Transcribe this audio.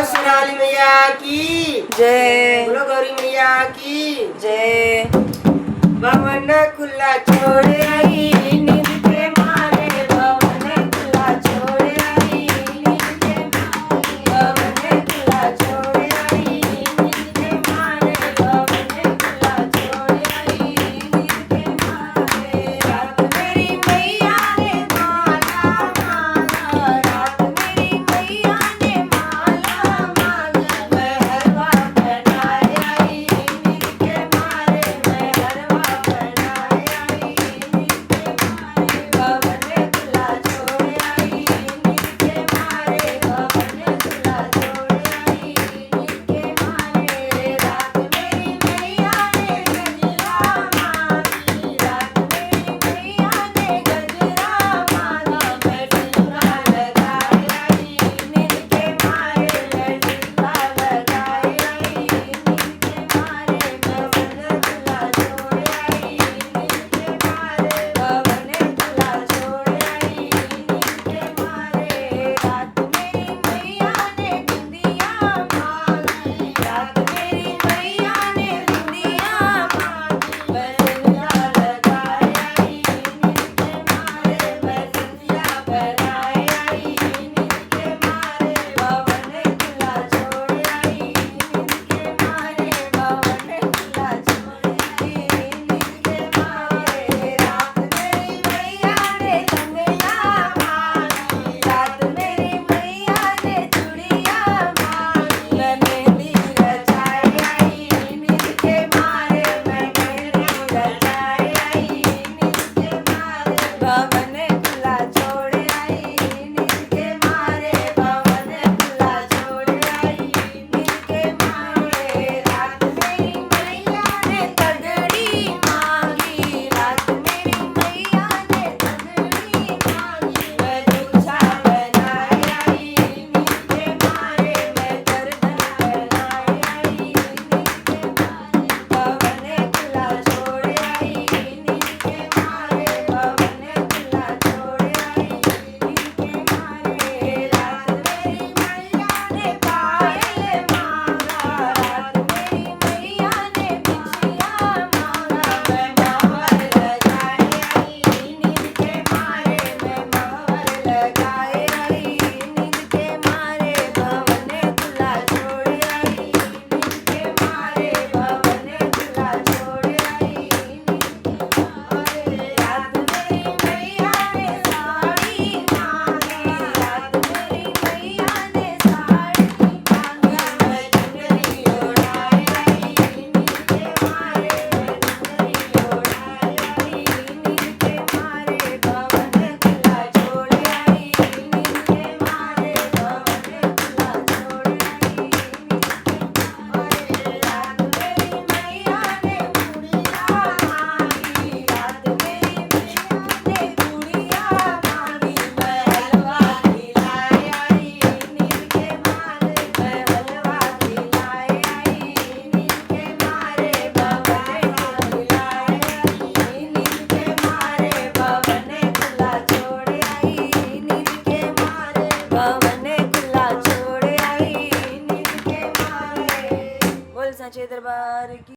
बोलो सोनाली मैया की जय। बोलो गौरी मैया की जय। भवन खुला छोड़ आई नींद के मारे भवन खुला छोड़ आई नींद के मारे भवन खुला छोड़ आई नींद के मारे भवन खुला छोड़ आई नींद के मारे रात मेरी मैया ने माला माला रात मेरी मैया ने माला माला मैं हलवा बनाए आई नींद के मारे मैं हलवा बनाए आई नींद के मारे भवन खुला छोड़ आई नींद के मारे भवन खुला छोड़ आई नींद के मारे रात मेरी मैया ने गजरा मारी रात मेरी मैया ने गजरा माला मैं टीका लगाए आई नींद के मारे मैं टीका लगाए आई नींद के मारे भवन खुला छोड़ आई नींद के मारे भवन खुला छोड़ आई नींद के मारे रात मेरी मैया ने बिंदिया माली रात मेरी मैया ने बिंदिया माली मैं सिंदूर लगाए आई नींद के मारे मैं सिंदूर बनाए आई नींद के मारे भवन खुला छोड़ आई नींद के मारे भवन खुला छोड़ आई नींद के मारे रात मेरी मैया ने कंगना माली रात मेरी मैया ने चूड़िया माली मैं मेहंदी रचाए आई नींद के मारे मैं मेहंदी रचाए आई नींद के मारे भवन खुला छोड़ आई नींद के मारे भवन खुला छोड़ आई नींद के मारे रात मेरी मैया ने तगड़ी मांगी रात मेरी मैया ने तगड़ी मांगी मैं दूल्हा बनाए आई नींद के मारे मैं गर्दन बनाए आई नींद के मारे भवन खुला छोड़ आई नींद के मारे भवन खुला छोड़ आई नींद के मारे रात मेरी मैया ने पायल मांगा रात मेरी मैया ने बिछिया मांगा मैं महवर लगाए आई नींद के मारे मैं महवर लगाए आई नींद के मारे भवन खुला छोड़ आई नींद के मारे भवन खुला छोड़ आई नींद के मारे रात मेरी मैया ने साड़ी मांगी रात मेरी मैया ने साड़ी मांगी मैं चुनरी ओढ़ाए आई नींद के मारे मैं चुनरी ओढ़ाए आई नींद के मारे भवन खुला छोड़ आई नींद के मारे भवन खुला छोड़ आई नींद के मारे रात मेरी मैया ने चूड़िया मांगी रात मेरी मैया ने चूड़िया मांगी मैं हलवा खिलाए आई नींद के मारे मैं हलवा खिलाए आई नींद के मारे भवन खिलाए आई नींद के मारे भवन खुला छोड़ आई नींद के मारे भवन खुला छोड़ आई नींद के मारे बोल सच्चे दरबार की